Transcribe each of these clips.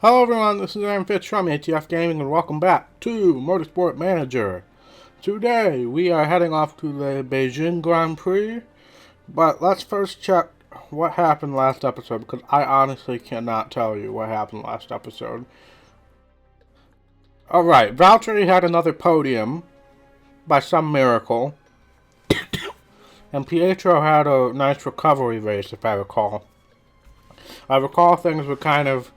Hello everyone, this is Aaron Fitch from ATFGaming and welcome back to Motorsport Manager. Today we are heading off to the Beijing Grand Prix, but let's first check what happened last episode because I honestly cannot tell you what happened last episode. Alright, Valtteri had another podium by some miracle, and Pietro had a nice recovery race if I recall. I recall things were kind of,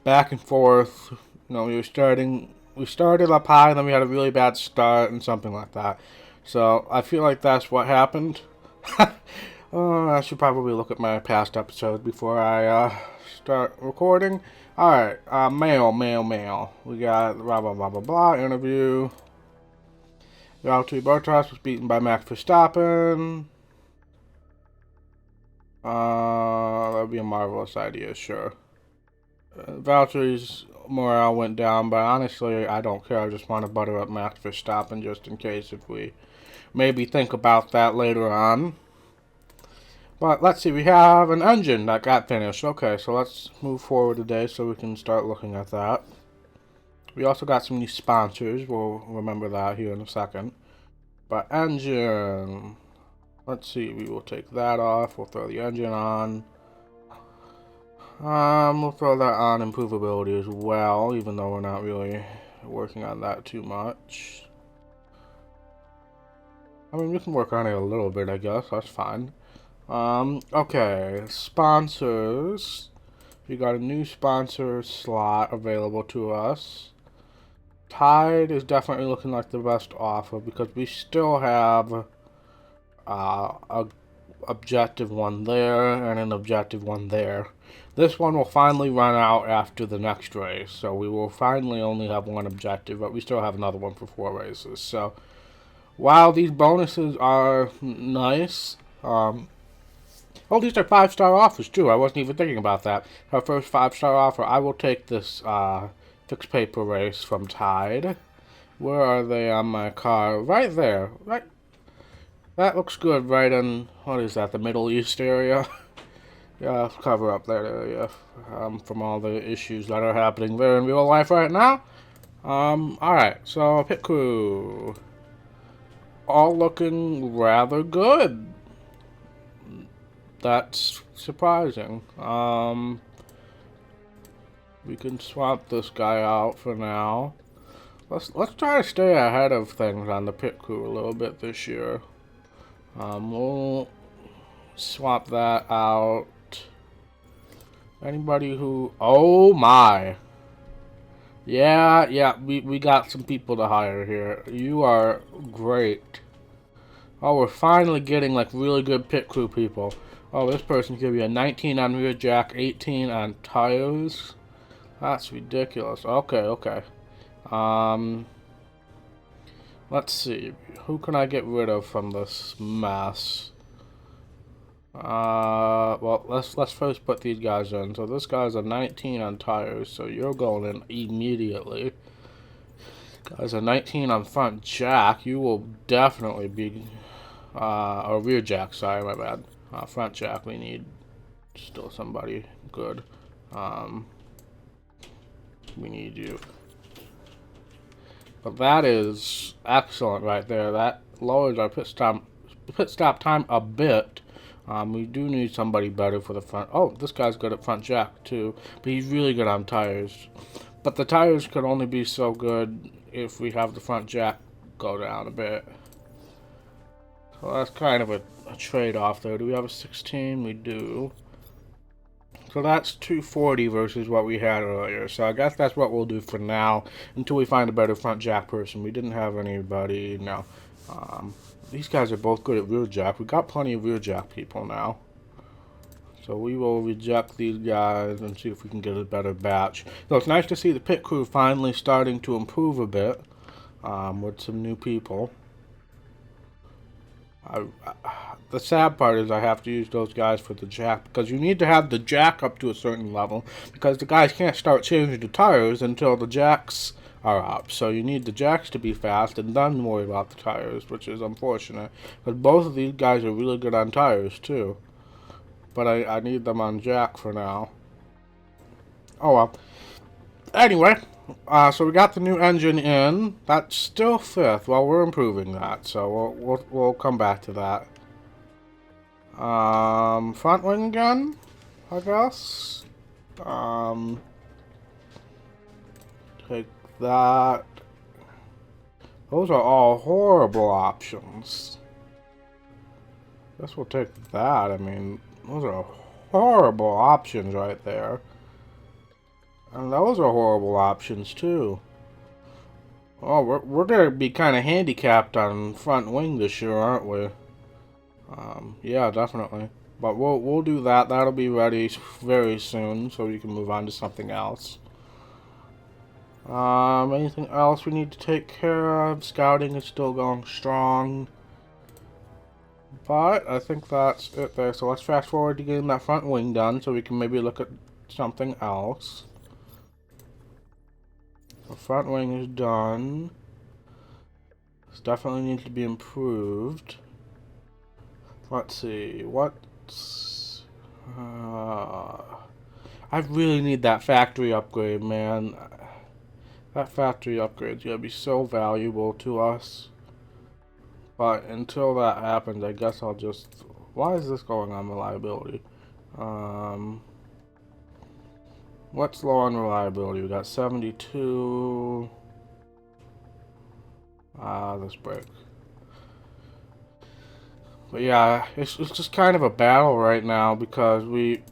back and forth. We started up high, and then we had a really bad start and something like that. So I feel like that's what happened. I should probably look at my past episodes before I start recording. Alright, mail. We got blah blah blah blah blah, interview. Valtteri Bottas was beaten by Max Verstappen. That would be a marvelous idea, sure. Valtteri's morale went down, but honestly, I don't care. I just want to butter up Max Verstappen just in case if we maybe think about that later on. But let's see, we have an engine that got finished. Okay, so let's move forward today so we can start looking at that. We also got some new sponsors. We'll remember that here in a second. But engine. Let's see, we will take that off. We'll throw the engine on. We'll throw that on improvability as well, even though we're not really working on that too much. I mean, we can work on it a little bit, I guess. That's fine. Okay, sponsors. We got a new sponsor slot available to us. Tide is definitely looking like the best offer because we still have a objective one there and an objective one there. This one will finally run out after the next race, so we will finally only have one objective, but we still have another one for 4 races. So while these bonuses are nice, oh, these are 5-star offers too. I wasn't even thinking about that. Our first 5-star offer. I will take this fixed paper race from Tide. Where are they on my car? Right there. Right. That looks good right in, what is that, the Middle East area? Yeah, cover up that area from all the issues that are happening there in real life right now. Alright, so pit crew. All looking rather good. That's surprising. We can swap this guy out for now. Let's try to stay ahead of things on the pit crew a little bit this year. We'll swap that out. Anybody who... Oh my! Yeah, we got some people to hire here. You are great. Oh, we're finally getting like really good pit crew people. Oh, this person's gonna be a 19 on rear jack, 18 on tires. That's ridiculous. Okay. Let's see. Who can I get rid of from this mess? Well, let's first put these guys in. So this guy's a 19 on tires, so you're going in immediately. Guy's a 19 on front jack. You will definitely be or rear jack. Sorry, my bad. Front jack. We need still somebody good. We need you. But that is excellent right there. That lowers our pit stop time a bit. We do need somebody better for the front. Oh, this guy's good at front jack too, but he's really good on tires. But the tires could only be so good if we have the front jack go down a bit. So that's kind of a trade-off there. Do we have a 16? We do. So that's 240 versus what we had earlier. So I guess that's what we'll do for now until we find a better front jack person. We didn't have anybody. No. These guys are both good at rear jack. We got plenty of rear jack people now. So we will reject these guys and see if we can get a better batch. So it's nice to see the pit crew finally starting to improve a bit with some new people. The sad part is I have to use those guys for the jack because you need to have the jack up to a certain level because the guys can't start changing the tires until the jacks are up. So you need the jacks to be fast and then worry about the tires, which is unfortunate. But both of these guys are really good on tires too. But I need them on jack for now. Oh well. Anyway, so we got the new engine in. That's still fifth. Well, we're improving that, so we'll come back to that. Front wing again, I guess. Take that. Those are all horrible options. Guess we'll take that. I mean, those are horrible options right there. And those are horrible options too. Oh, we're gonna be kind of handicapped on front wing this year, aren't we? Yeah, definitely. But we'll do that. That'll be ready very soon, so we can move on to something else. Anything else we need to take care of? Scouting is still going strong. But I think that's it there. So let's fast forward to getting that front wing done so we can maybe look at something else. The front wing is done. This definitely needs to be improved. Let's see. What's... I really need that factory upgrade, man. That factory upgrade is going to be so valuable to us. But until that happens, I guess I'll just... Why is this going on reliability? What's low on reliability? We got 72. This break. But yeah, it's just kind of a battle right now because we...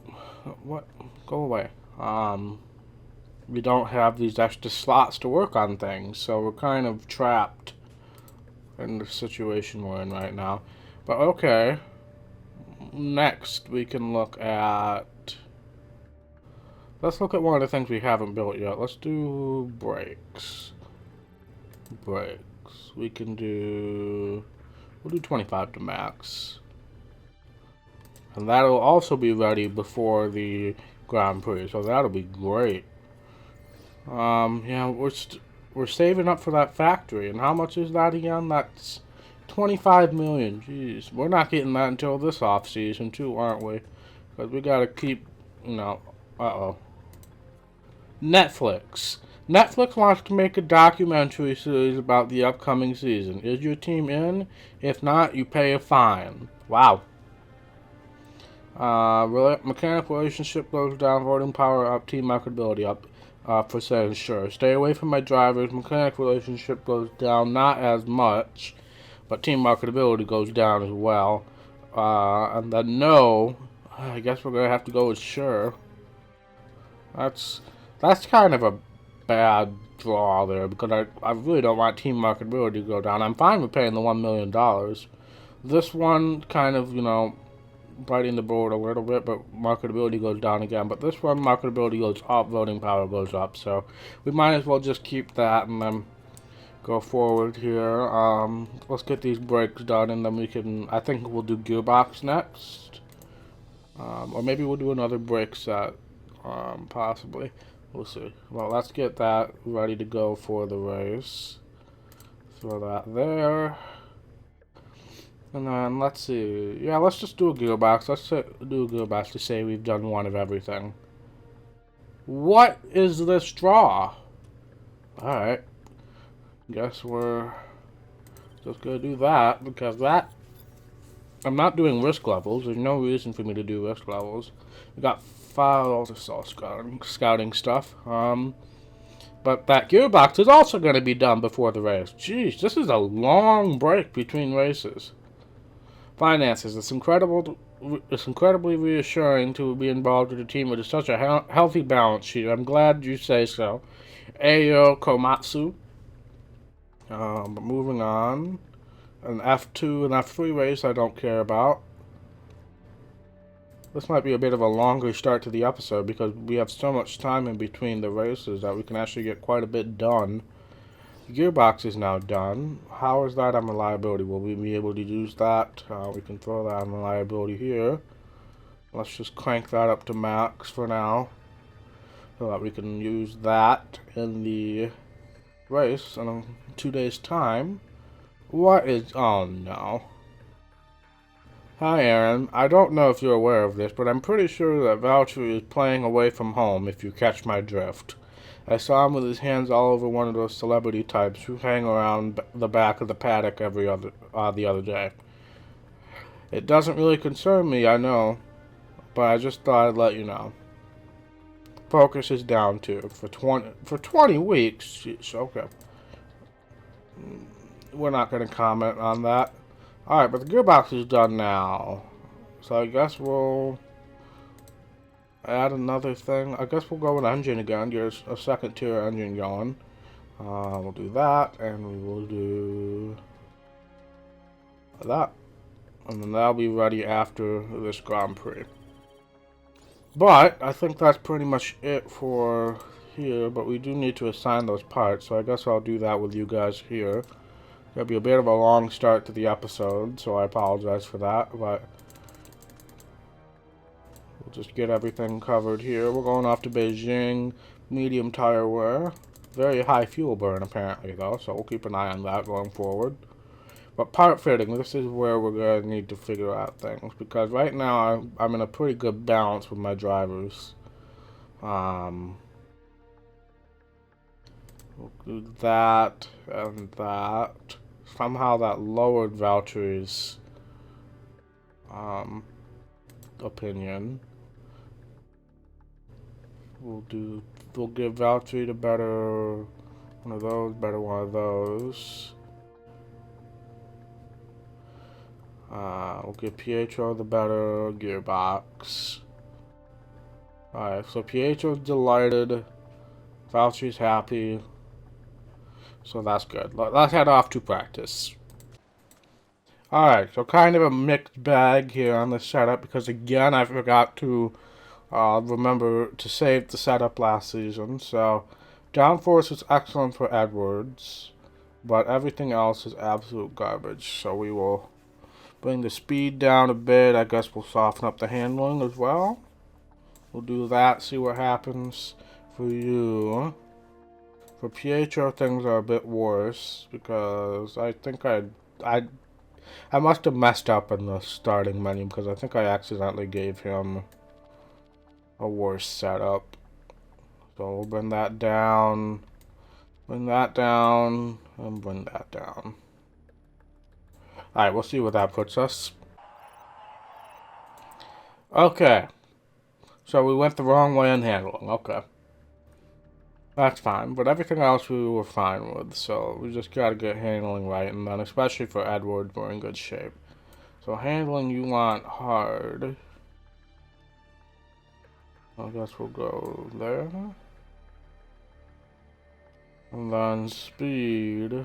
What? Go away. We don't have these extra slots to work on things, so we're kind of trapped in the situation we're in right now. But okay. Next, we can look at... Let's look at one of the things we haven't built yet. Let's do brakes. Brakes. We can do... We'll do 25 to max. And that'll also be ready before the Grand Prix, so that'll be great. Yeah, we're saving up for that factory, and how much is that again? That's 25 million. Jeez, we're not getting that until this off season too, aren't we? Because we gotta keep, you know. Netflix. Netflix wants to make a documentary series about the upcoming season. Is your team in? If not, you pay a fine. Wow. Mechanic relationship goes down, voting power up, team marketability up. For saying sure. Stay away from my drivers. Mechanic relationship goes down, not as much, but team marketability goes down as well. And then no, I guess we're gonna have to go with sure. That's kind of a bad draw there because I really don't want team marketability to go down. I'm fine with paying the $1 million. This one kind of, you know, biting the board a little bit, but marketability goes down again. But this one, marketability goes up, voting power goes up. So we might as well just keep that and then go forward here. Let's get these brakes done, and then we can, I think we'll do gearbox next. Or maybe we'll do another brake set, possibly. We'll see. Well, let's get that ready to go for the race. Throw that there. And then, let's see. Yeah, let's just do a gearbox. Let's do a gearbox to say we've done one of everything. What is this draw? Alright. Guess we're just gonna do that, because that... I'm not doing risk levels. There's no reason for me to do risk levels. We got files, it's all scouting stuff. But that gearbox is also going to be done before the race. Jeez, this is a long break between races. Finances. It's incredibly reassuring to be involved with a team with such a healthy balance sheet. I'm glad you say so. Ayo Komatsu. But moving on. An F2 and F3 race I don't care about. This might be a bit of a longer start to the episode because we have so much time in between the races that we can actually get quite a bit done. The gearbox is now done. How is that on reliability? Will we be able to use that? We can throw that on reliability here. Let's just crank that up to max for now so that we can use that in the race in 2 days' time. What is... Oh no. Hi, Aaron. I don't know if you're aware of this, but I'm pretty sure that Valtteri is playing away from home, if you catch my drift. I saw him with his hands all over one of those celebrity types who hang around the back of the paddock the other day. It doesn't really concern me, I know, but I just thought I'd let you know. Focus is down too for 20 weeks. Jeez, okay. We're not going to comment on that. Alright, but the gearbox is done now. So I guess we'll add another thing. I guess we'll go with engine again. Get a second tier engine going. We'll do that, and we will do that. And then that'll be ready after this Grand Prix. But I think that's pretty much it for here. But we do need to assign those parts. So I guess I'll do that with you guys here. It'll be a bit of a long start to the episode, so I apologize for that, but we'll just get everything covered here. We're going off to Beijing, medium tire wear. Very high fuel burn, apparently, though, so we'll keep an eye on that going forward. But part fitting, this is where we're going to need to figure out things, because right now I'm in a pretty good balance with my drivers. We'll do that and that. Somehow that lowered Valtteri's opinion. We'll give Valtteri the better one of those, better one of those. We'll give Pietro the better gearbox. Alright, so Pietro's delighted. Valtteri's happy. So that's good. Let's head off to practice. Alright, so kind of a mixed bag here on the setup because again I forgot to remember to save the setup last season. So downforce is excellent for Edwards, but everything else is absolute garbage. So we will bring the speed down a bit. I guess we'll soften up the handling as well. We'll do that, see what happens for you. For Pietro, things are a bit worse because I think I must have messed up in the starting menu because I think I accidentally gave him a worse setup. So we'll bring that down, and bring that down. Alright, we'll see what that puts us. Okay. So we went the wrong way in handling. Okay. That's fine, but everything else we were fine with, so we just gotta get handling right, and then especially for Edward, we're in good shape. So handling you want hard. I guess we'll go there. And then speed.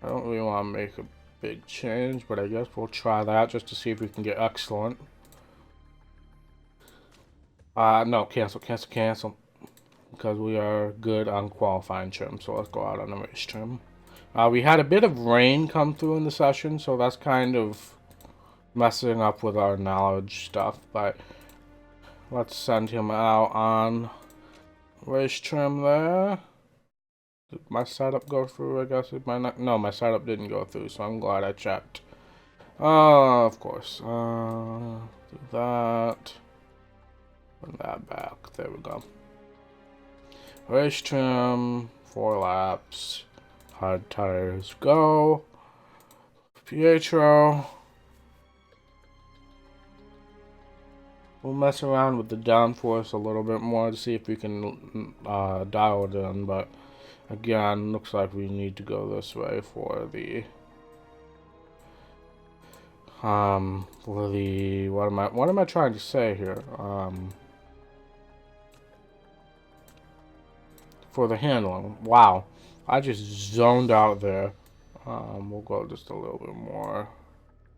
I don't really want to make a big change, but I guess we'll try that just to see if we can get excellent. No, cancel. Because we are good on qualifying trim, so let's go out on the race trim. We had a bit of rain come through in the session, so that's kind of messing up with our knowledge stuff, but let's send him out on race trim there. Did my setup go through? I guess it might not. No, my setup didn't go through, so I'm glad I checked. Of course. Do that. Bring that back. There we go. Race trim, 4 laps, hard tires, go. Pietro. We'll mess around with the downforce a little bit more to see if we can dial it in, but again, looks like we need to go this way for the what am I trying to say here? For the handling. Wow. I just zoned out there. We'll go just a little bit more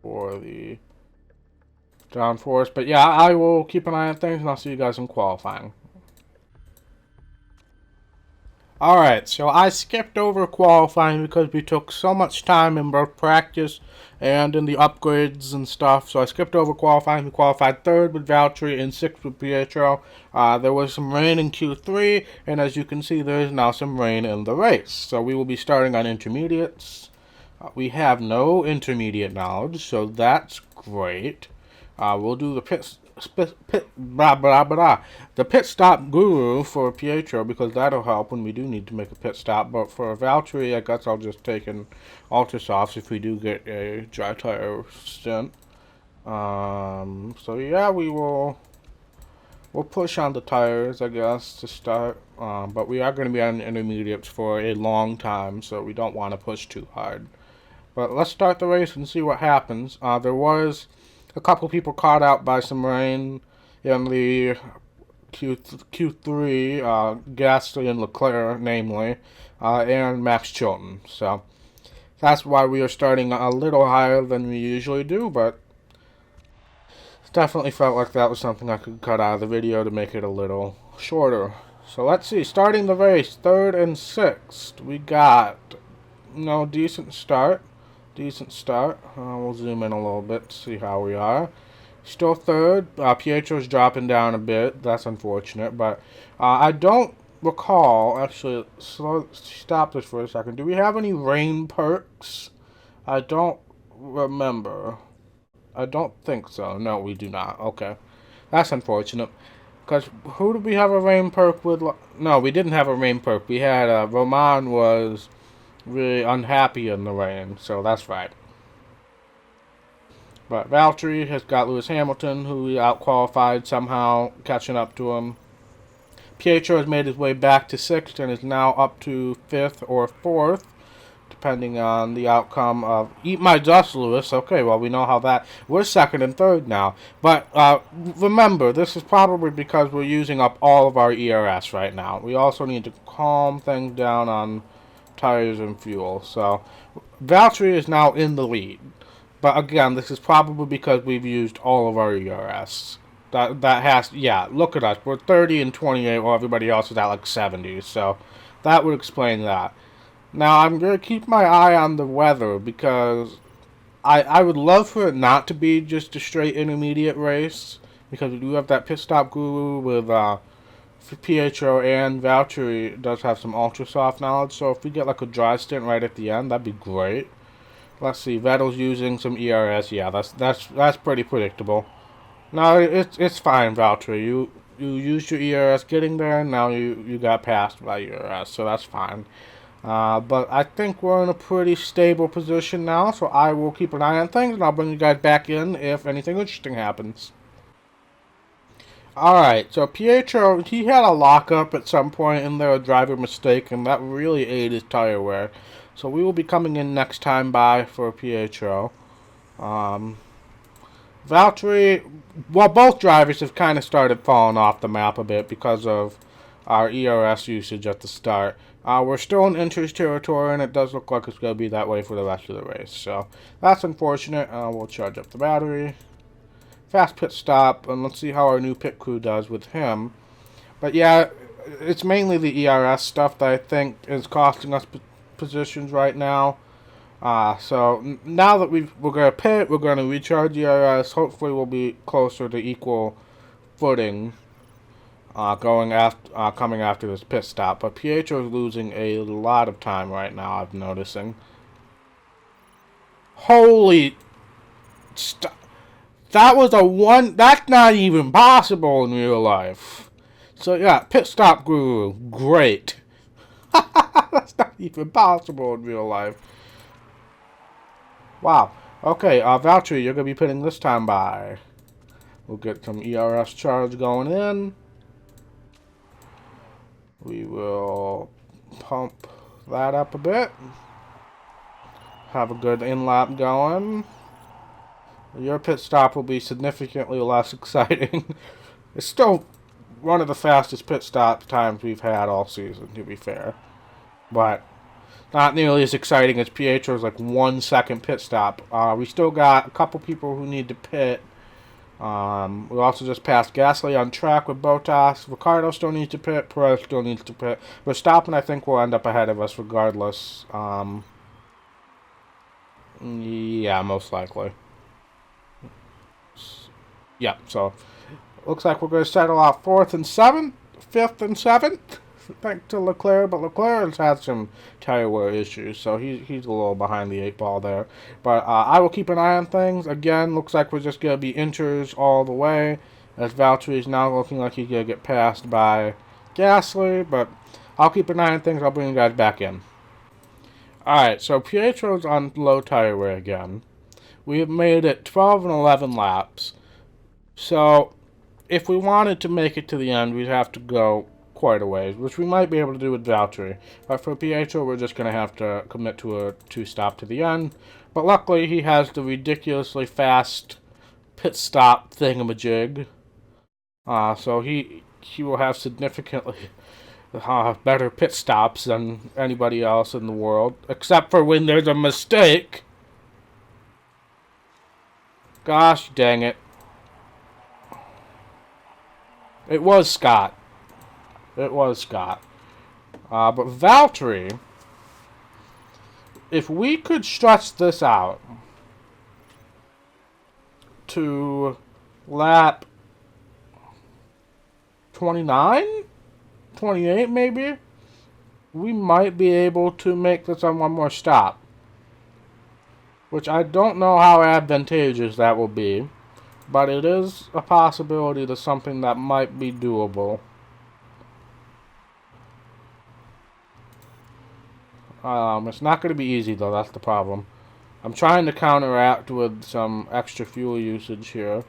for the downforce. But yeah, I will keep an eye on things and I'll see you guys in qualifying. Alright, so I skipped over qualifying because we took so much time in both practice and in the upgrades and stuff. So I skipped over qualifying. We qualified 3rd with Valtteri and 6th with Pietro. There was some rain in Q3, and as you can see, there is now some rain in the race. So we will be starting on intermediates. We have no intermediate knowledge, so that's great. We'll do the the pit stop guru for Pietro, because that'll help when we do need to make a pit stop. But for Valtteri, I guess I'll just take an ultra softs if we do get a dry tire stint. So yeah, we'll push on the tires, I guess, to start. But we are going to be on intermediates for a long time, so we don't want to push too hard. But let's start the race and see what happens. There was a couple people caught out by some rain in the Q3, Gasly and Leclerc, namely, and Max Chilton. So that's why we are starting a little higher than we usually do, but it definitely felt like that was something I could cut out of the video to make it a little shorter. So let's see, starting the race, 3rd and 6th, we got, decent start. We'll zoom in a little bit to see how we are. Still 3rd. Pietro's dropping down a bit. That's unfortunate. But I don't recall. Actually, stop this for a second. Do we have any rain perks? I don't remember. I don't think so. No, we do not. Okay. That's unfortunate. Because who did we have a rain perk with? No, we didn't have a rain perk. We had Roman was really unhappy in the rain, so that's right. But Valtteri has got Lewis Hamilton, who he out-qualified somehow, catching up to him. Pietro has made his way back to 6th and is now up to 5th or 4th, depending on the outcome of... Eat my dust, Lewis. Okay, well, we know how that... We're 2nd and 3rd now. But remember, this is probably because we're using up all of our ERS right now. We also need to calm things down on tires and fuel. So Valtteri is now in the lead, but again, this is probably because we've used all of our ERS. Look at us, we're 30 and 28 while everybody else is at like 70, so that would explain that. Now I'm going to keep my eye on the weather, because I would love for it not to be just a straight intermediate race, because we do have that pit stop guru with Pietro, and Valtteri does have some ultra soft knowledge, so if we get like a dry stint right at the end, that'd be great. Let's see, Vettel's using some ERS. Yeah, that's pretty predictable. No, it's fine, Valtteri. You used your ERS getting there, and now you got passed by ERS, so that's fine. But I think we're in a pretty stable position now, so I will keep an eye on things, and I'll bring you guys back in if anything interesting happens. Alright, so Pietro, he had a lockup at some point in there, a driver mistake, and that really ate his tire wear. So we will be coming in next time by for Pietro. Valtteri, well, both drivers have kind of started falling off the map a bit because of our ERS usage at the start. We're still in interest territory, and it does look like it's going to be that way for the rest of the race. So that's unfortunate. We'll charge up the battery. Fast pit stop, and let's see how our new pit crew does with him. But yeah, it's mainly the ERS stuff that I think is costing us positions right now. So now that we're going to pit, we're going to recharge ERS. Hopefully we'll be closer to equal footing coming after this pit stop. But Pietro is losing a lot of time right now, I'm noticing. Holy... That was that's not even possible in real life. So yeah, pit stop guru, great. That's not even possible in real life. Wow. Okay, Valtteri, you're going to be pitting this time by. We'll get some ERS charge going in. We will pump that up a bit. Have a good in-lap going. Your pit stop will be significantly less exciting. It's still one of the fastest pit stop times we've had all season, to be fair. But not nearly as exciting as Pietro's like 1 second pit stop. We still got a couple people who need to pit. We also just passed Gasly on track with Bottas. Ricciardo still needs to pit. Perez still needs to pit. Verstappen, I think, will end up ahead of us regardless. Yeah, most likely. Yeah, so looks like we're going to settle out 4th and 7th, 5th and 7th. thanks to Leclerc, but Leclerc has had some tire wear issues, so he's a little behind the 8 ball there. But I will keep an eye on things. Again, looks like we're just going to be inters all the way, as Valtteri's now looking like he's going to get passed by Gasly, but I'll keep an eye on things. I'll bring you guys back in. Alright, so Pietro's on low tire wear again. We have made it 12 and 11 laps. So, if we wanted to make it to the end, we'd have to go quite a ways, which we might be able to do with Valtteri. But for Pietro, we're just going to have to commit to a 2-stop to the end. But luckily, he has the ridiculously fast pit stop thingamajig. So he will have significantly better pit stops than anybody else in the world, except for when there's a mistake. Gosh dang it. It was Scott. It was Scott. But Valtteri, if we could stretch this out to lap 29? 28 maybe? We might be able to make this on one more stop. Which I don't know how advantageous that will be. But it is a possibility to something that might be doable. It's not going to be easy, though. That's the problem. I'm trying to counteract with some extra fuel usage here.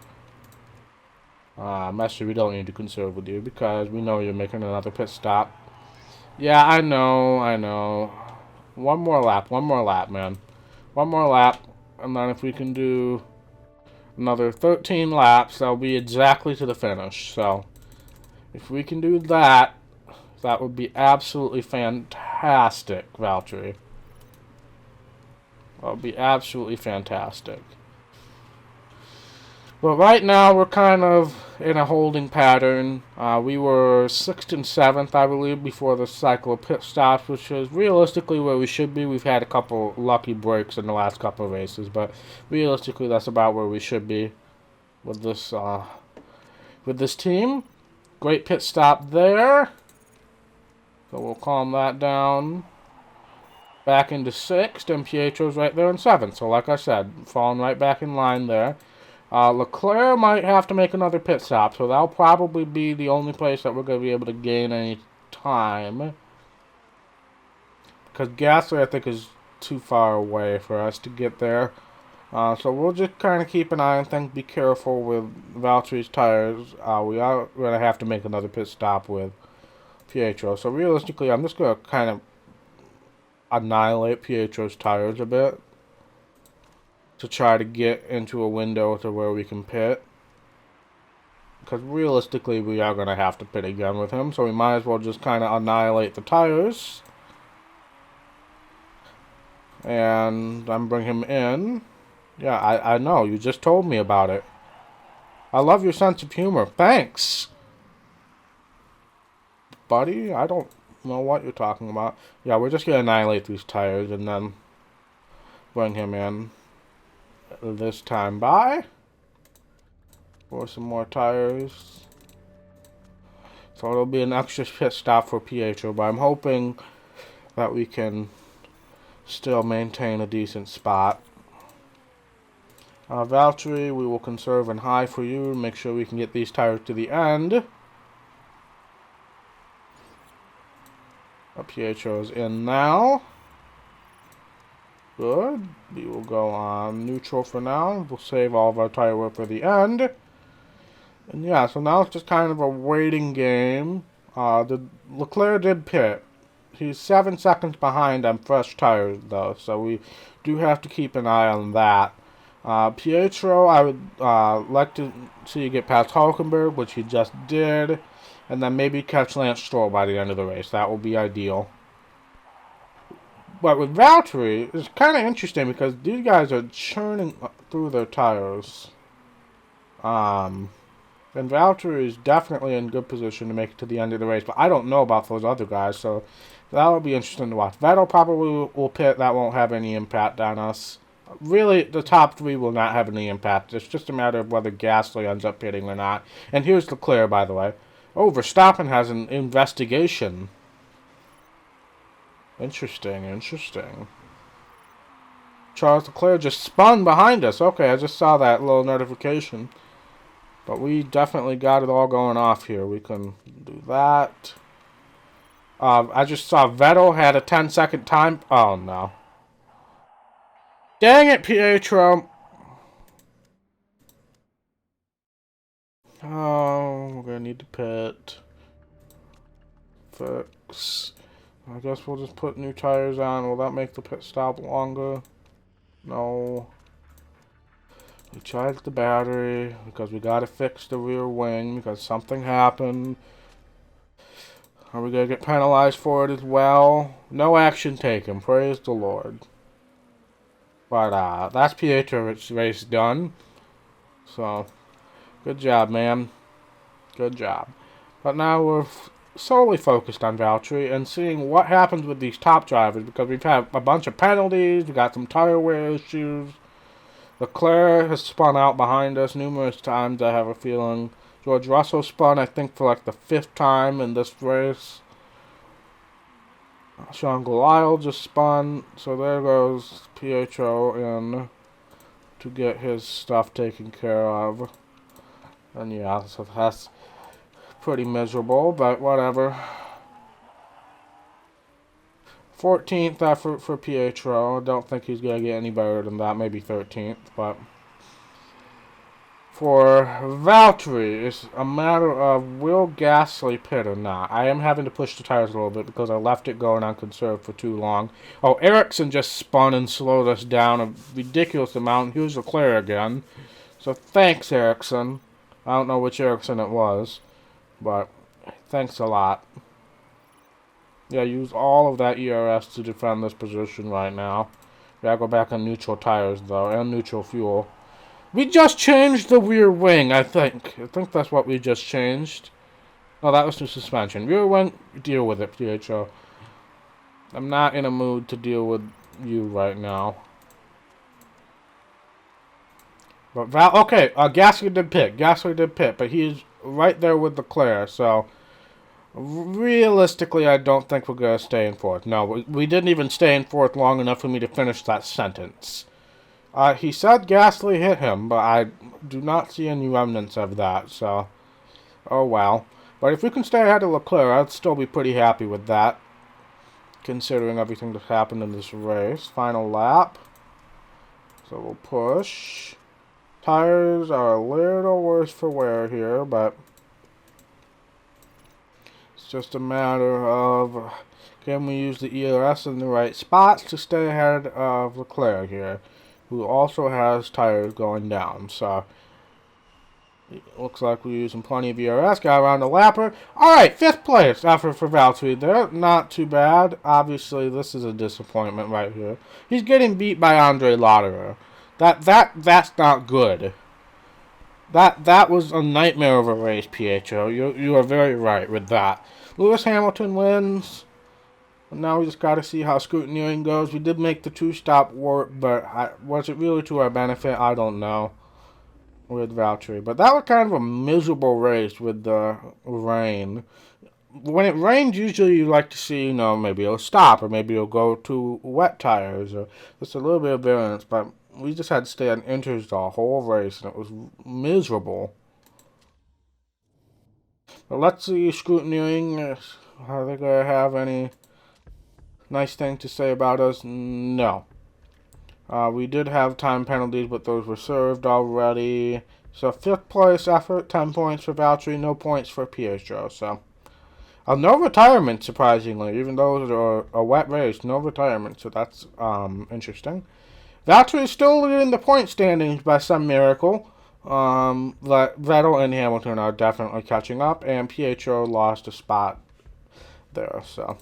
Master, we don't need to conserve with you because we know you're making another pit stop. Yeah, I know. One more lap, man. One more lap, and then if we can do another 13 laps, that'll be exactly to the finish. So, if we can do that, that would be absolutely fantastic, Valtteri. That would be absolutely fantastic. But right now, we're kind of in a holding pattern. We were 6th and 7th, I believe, before the cycle of pit stops, which is realistically where we should be. We've had a couple lucky breaks in the last couple of races, but realistically, that's about where we should be with this team. Great pit stop there. So we'll calm that down. Back into 6th, and Pietro's right there in 7th. So like I said, falling right back in line there. Leclerc might have to make another pit stop, so that'll probably be the only place that we're going to be able to gain any time. Because Gasly, I think, is too far away for us to get there. So we'll just kind of keep an eye on things, be careful with Valtteri's tires. We are going to have to make another pit stop with Pietro. So realistically, I'm just going to kind of annihilate Pietro's tires a bit to try to get into a window to where we can pit. Because realistically, we are going to have to pit again with him. So we might as well just kind of annihilate the tires. And then bring him in. Yeah, I know. You just told me about it. I love your sense of humor. Thanks. Buddy, I don't know what you're talking about. Yeah, we're just going to annihilate these tires and then bring him in. This time by for some more tires. So it'll be an extra pit stop for Pietro, but I'm hoping that we can still maintain a decent spot. Valtteri, we will conserve in high for you. Make sure we can get these tires to the end. Pietro's in now. Good. We will go on neutral for now. We'll save all of our tire wear for the end. And yeah, so now it's just kind of a waiting game. Leclerc did pit. He's 7 seconds behind on fresh tires, though, so we do have to keep an eye on that. Pietro, I would like to see you get past Hulkenberg, which he just did, and then maybe catch Lance Stroll by the end of the race. That will be ideal. But with Valtteri, it's kind of interesting because these guys are churning through their tires. And Valtteri is definitely in good position to make it to the end of the race. But I don't know about those other guys, so that'll be interesting to watch. Vettel probably will pit. That won't have any impact on us. Really, the top 3 will not have any impact. It's just a matter of whether Gasly ends up pitting or not. And here's Leclerc, by the way. Oh, Verstappen has an investigation. Interesting, interesting. Charles Leclerc just spun behind us. Okay, I just saw that little notification. But we definitely got it all going off here. We can do that. I just saw Vettel had a 10-second time. Oh, no. Dang it, Pietro. Oh, we're going to need to pit. Fix. I guess we'll just put new tires on. Will that make the pit stop longer? No. We charged the battery because we got to fix the rear wing because something happened. Are we going to get penalized for it as well? No action taken. Praise the Lord. But that's Pietro's race done. So, good job, man. Good job. But now we're solely focused on Valtteri and seeing what happens with these top drivers because we've had a bunch of penalties. We got some tire wear issues. Leclerc has spun out behind us numerous times, I have a feeling. George Russell spun, I think, for like the 5th time in this race. Sean Gulile just spun, so there goes Pietro in to get his stuff taken care of. And yeah, so that's pretty miserable, but whatever. 14th effort for Pietro. I don't think he's going to get any better than that, maybe 13th, but for Valtteri, it's a matter of will Gasly pit or not. I am having to push the tires a little bit because I left it going on conserve for too long. Oh, Ericsson just spun and slowed us down a ridiculous amount. Here's Leclerc again. So thanks, Ericsson. I don't know which Ericsson it was, but thanks a lot. Yeah, use all of that ERS to defend this position right now. Gotta go back on neutral tires, though, and neutral fuel. We just changed the rear wing, I think. I think that's what we just changed. Oh, that was the suspension. Rear wing, deal with it, Pietro. I'm not in a mood to deal with you right now. But okay, Gasly did pit, but he's right there with Leclerc, so realistically, I don't think we're going to stay in 4th. No, we didn't even stay in 4th long enough for me to finish that sentence. He said Gasly hit him, but I do not see any remnants of that, so oh well. But if we can stay ahead of Leclerc, I'd still be pretty happy with that, considering everything that happened in this race. Final lap. So we'll push. Tires are a little worse for wear here, but it's just a matter of can we use the ERS in the right spots to stay ahead of Leclerc here, who also has tires going down. So it looks like we're using plenty of ERS. Got around the lapper. Alright, 5th place effort for Valtteri there. Not too bad. Obviously, this is a disappointment right here. He's getting beat by Andre Lauderer. That's not good. That was a nightmare of a race, Pietro. You are very right with that. Lewis Hamilton wins. Now we just got to see how scrutineering goes. We did make the 2-stop work, but was it really to our benefit? I don't know. With Valtteri. But that was kind of a miserable race with the rain. When it rains, usually you like to see, maybe it'll stop, or maybe it'll go to wet tires, or just a little bit of variance, but we just had to stay on inters the whole race, and it was miserable. But let's see, scrutineering, are they going to have any nice thing to say about us? No. We did have time penalties, but those were served already. So 5th place effort, 10 points for Valtteri, no points for Pietro. So no retirement, surprisingly, even though it was a wet race, no retirement. So that's interesting. Valtteri is still leading the point standings by some miracle. Vettel and Hamilton are definitely catching up, and Pietro lost a spot there. So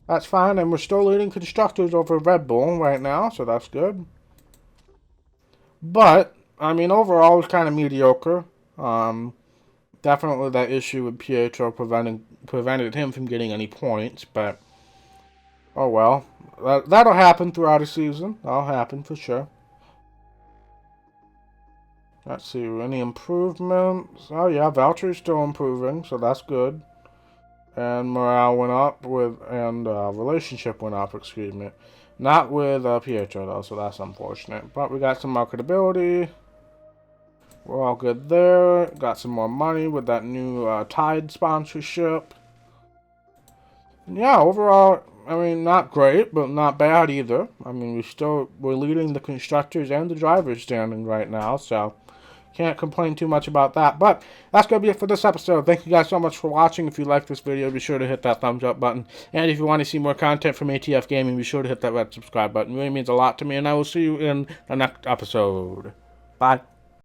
that's fine, and we're still leading constructors over Red Bull right now, so that's good. But I mean, overall, it's kind of mediocre. Definitely that issue with Pietro prevented him from getting any points, but oh well. That'll happen throughout a season. That'll happen for sure. Let's see, any improvements? Oh yeah, Valtteri's still improving, so that's good. and morale went up and relationship went up, excuse me. Not with Pietro though, so that's unfortunate. But we got some marketability. We're all good there. Got some more money with that new Tide sponsorship. And yeah, overall, I mean, not great, but not bad either. I mean, we're leading the constructors and the drivers standing right now, so can't complain too much about that. But that's going to be it for this episode. Thank you guys so much for watching. If you like this video, be sure to hit that thumbs up button. And if you want to see more content from ATF Gaming, be sure to hit that red subscribe button. It really means a lot to me, and I will see you in the next episode. Bye.